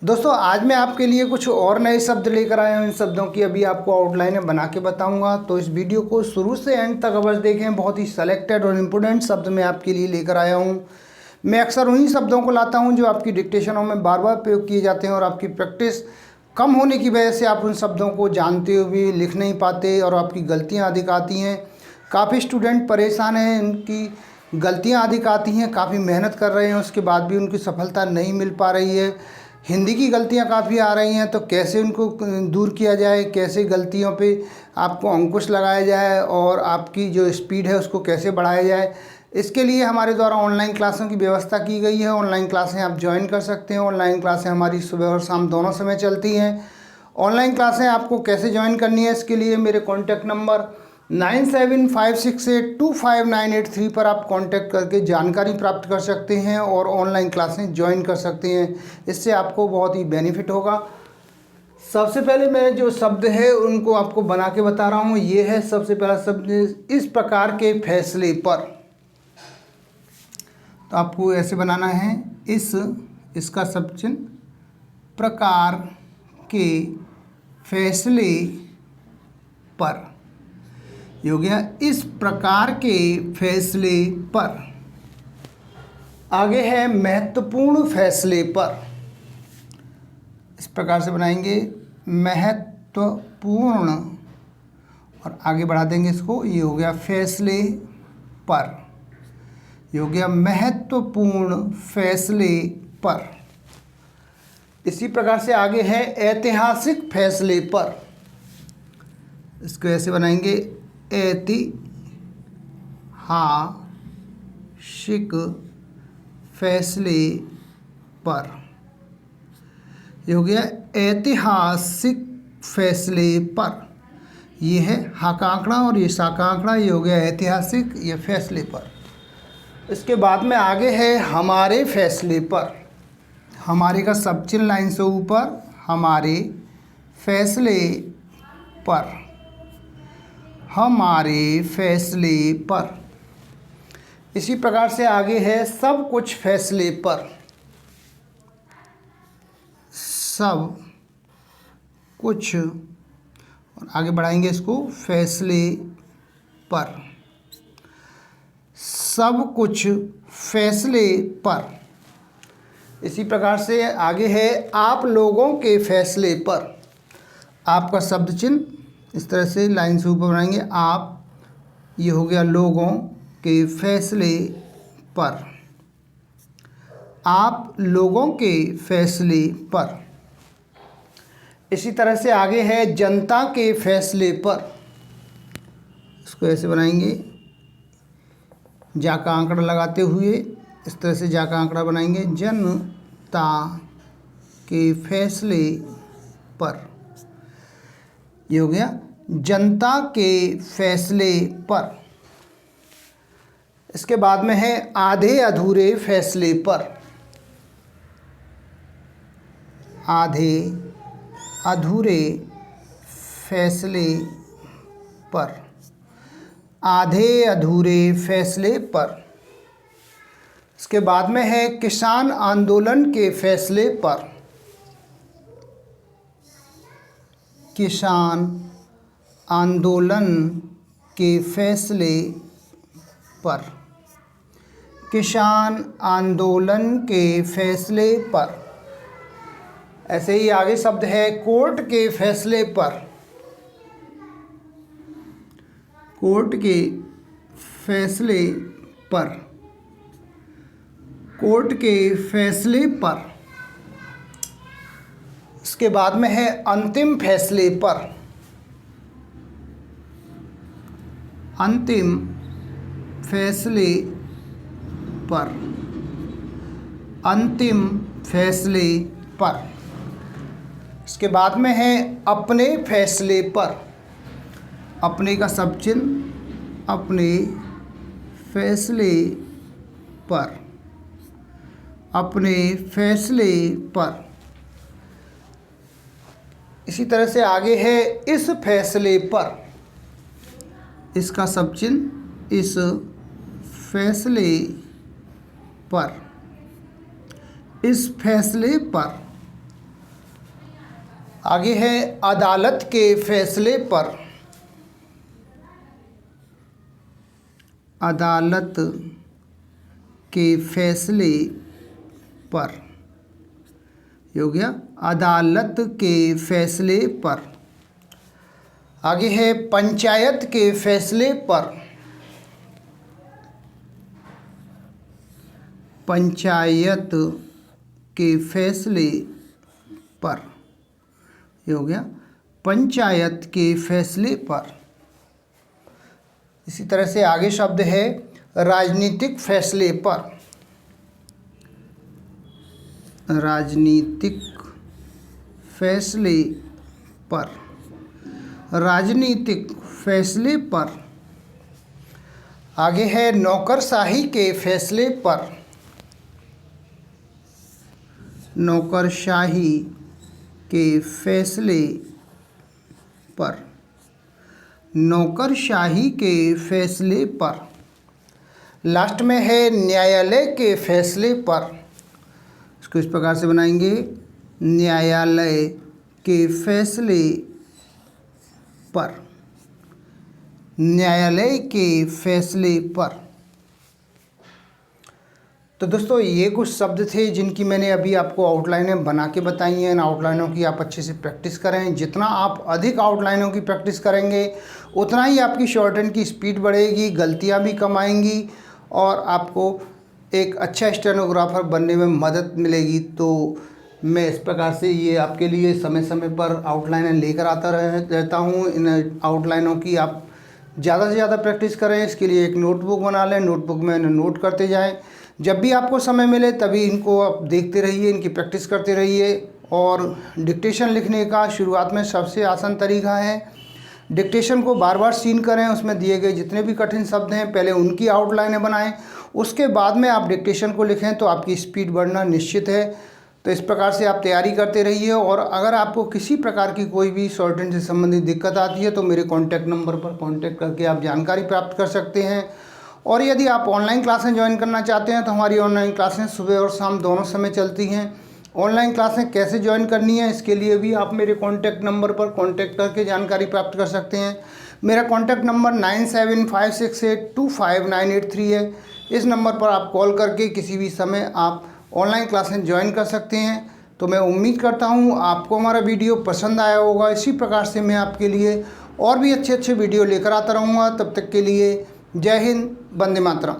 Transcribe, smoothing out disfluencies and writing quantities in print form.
दोस्तों आज मैं आपके लिए कुछ और नए शब्द लेकर आया हूँ। इन शब्दों की अभी आपको आउटलाइन में बना के बताऊंगा, तो इस वीडियो को शुरू से एंड तक अवश्य देखें। बहुत ही सेलेक्टेड और इम्पोर्टेंट शब्द मैं आपके लिए लेकर आया हूँ। मैं अक्सर उन्हीं शब्दों को लाता हूँ जो आपकी डिक्टेशनों में बार बार प्रयोग किए जाते हैं और आपकी प्रैक्टिस कम होने की वजह से आप उन शब्दों को जानते हुए भी लिख नहीं पाते और आपकी गलतियाँ अधिक आती हैं। काफ़ी स्टूडेंट परेशान हैं, उनकी गलतियाँ अधिक आती हैं, काफ़ी मेहनत कर रहे हैं, उसके बाद भी उनकी सफलता नहीं मिल पा रही है। हिंदी की गलतियां काफ़ी आ रही हैं, तो कैसे उनको दूर किया जाए, कैसे गलतियों पे आपको अंकुश लगाया जाए और आपकी जो स्पीड है उसको कैसे बढ़ाया जाए, इसके लिए हमारे द्वारा ऑनलाइन क्लासों की व्यवस्था की गई है। ऑनलाइन क्लासें आप ज्वाइन कर सकते हैं। ऑनलाइन क्लासें हमारी सुबह और शाम दोनों समय चलती हैं। ऑनलाइन क्लासें आपको कैसे ज्वाइन करनी है, इसके लिए मेरे कॉन्टैक्ट नंबर 9756825983 पर आप कांटेक्ट करके जानकारी प्राप्त कर सकते हैं और ऑनलाइन क्लासें ज्वाइन कर सकते हैं। इससे आपको बहुत ही बेनिफिट होगा। सबसे पहले मैं जो शब्द है उनको आपको बना के बता रहा हूँ। ये है सबसे पहला शब्द, इस प्रकार के फैसले पर। तो आपको ऐसे बनाना है, इसका शब्द चिन्ह प्रकार के फैसले पर। ये हो गया इस प्रकार के फैसले पर। आगे है महत्वपूर्ण फैसले पर। इस प्रकार से बनाएंगे महत्वपूर्ण और आगे बढ़ा देंगे इसको। ये हो गया फैसले पर। ये हो गया महत्वपूर्ण फैसले पर। इसी प्रकार से आगे है ऐतिहासिक फैसले पर। इसको ऐसे बनाएंगे ऐतिहासिक फैसले पर। ये हो गया ऐतिहासिक फैसले पर। ये है हा का आंकड़ा और ये सा का आंकड़ा। ये हो गया ऐतिहासिक, ये फैसले पर। इसके बाद में आगे है हमारे फैसले पर। हमारे का सब चिन्ह लाइन से ऊपर, हमारे फैसले पर। हमारे फैसले पर। इसी प्रकार से आगे है सब कुछ फैसले पर। सब कुछ और आगे बढ़ाएंगे इसको फैसले पर। सब कुछ फैसले पर। इसी प्रकार से आगे है आप लोगों के फैसले पर। आपका शब्द चिन्ह इस तरह से लाइन से ऊपर बनाएंगे आप। ये हो गया लोगों के फैसले पर। आप लोगों के फैसले पर। इसी तरह से आगे है जनता के फैसले पर। इसको ऐसे बनाएंगे जा का आंकड़ा लगाते हुए। इस तरह से जा का आंकड़ा बनाएंगे जनता के फैसले पर। ये हो गया जनता के फैसले पर। इसके बाद में है आधे अधूरे फैसले पर। आधे अधूरे फैसले पर। आधे अधूरे फैसले पर। इसके बाद में है किसान आंदोलन के फैसले पर। किसान आंदोलन के फैसले पर। किसान आंदोलन के फैसले पर। ऐसे ही आगे शब्द है कोर्ट के फैसले पर। कोर्ट के फैसले पर। कोर्ट के फैसले पर। इसके बाद में है अंतिम फैसले पर। अंतिम फैसले पर। अंतिम फैसले पर। इसके बाद में है अपने फैसले पर। अपने का सब चिन्ह अपने फैसले पर। अपने फैसले पर। इसी तरह से आगे है इस फैसले पर। इसका सब चिन्ह इस फैसले पर, इस फैसले पर। आगे है अदालत के फैसले पर। अदालत के फैसले पर, ये हो गया अदालत के फैसले पर। आगे है पंचायत के फैसले पर। पंचायत के फैसले पर, ये हो गया पंचायत के फैसले पर। इसी तरह से आगे शब्द है राजनीतिक फैसले पर। राजनीतिक फैसले पर, राजनीतिक फैसले पर। आगे है नौकरशाही के फैसले पर। नौकरशाही के फैसले पर, नौकरशाही के फैसले पर। लास्ट में है न्यायालय के फैसले पर। इसको इस प्रकार से बनाएंगे, न्यायालय के फैसले पर। न्यायालय के फैसले पर। तो दोस्तों ये कुछ शब्द थे जिनकी मैंने अभी आपको आउटलाइनें बना के बताई हैं। इन आउटलाइनों की आप अच्छे से प्रैक्टिस करें। जितना आप अधिक आउटलाइनों की प्रैक्टिस करेंगे उतना ही आपकी शॉर्ट हैंड की स्पीड बढ़ेगी, गलतियां भी कम आएंगी और आपको एक अच्छा स्टेनोग्राफर बनने में मदद मिलेगी। तो मैं इस प्रकार से ये आपके लिए समय समय पर आउटलाइनें लेकर आता रहता हूँ। इन आउटलाइनों की आप ज़्यादा से ज़्यादा प्रैक्टिस करें। इसके लिए एक नोटबुक बना लें, नोटबुक में नोट करते जाएं। जब भी आपको समय मिले तभी इनको आप देखते रहिए, इनकी प्रैक्टिस करते रहिए। और डिक्टेशन लिखने का शुरुआत में सबसे आसान तरीका है, डिक्टेशन को बार बार सीन करें। उसमें दिए गए जितने भी कठिन शब्द हैं पहले उनकी आउटलाइनें बनाएं, उसके बाद में आप डिक्टेशन को लिखें तो आपकी स्पीड बढ़ना निश्चित है। तो इस प्रकार से आप तैयारी करते रहिए। और अगर आपको किसी प्रकार की कोई भी शॉर्ट हैंड से संबंधित दिक्कत आती है तो मेरे कॉन्टैक्ट नंबर पर कॉन्टैक्ट करके आप जानकारी प्राप्त कर सकते हैं। और यदि आप ऑनलाइन क्लासें ज्वाइन करना चाहते हैं तो हमारी ऑनलाइन क्लासें सुबह और शाम दोनों समय चलती हैं। ऑनलाइन क्लासें कैसे ज्वाइन करनी है इसके लिए भी आप मेरे कॉन्टैक्ट नंबर पर कॉन्टैक्ट करके जानकारी प्राप्त कर सकते हैं। मेरा कॉन्टैक्ट नंबर 9756825983 है। इस नंबर पर आप कॉल करके किसी भी समय आप ऑनलाइन क्लासें ज्वाइन कर सकते हैं। तो मैं उम्मीद करता हूँ आपको हमारा वीडियो पसंद आया होगा। इसी प्रकार से मैं आपके लिए और भी अच्छे अच्छे वीडियो लेकर आता रहूँगा। तब तक के लिए जय हिंद, वंदे मातरम।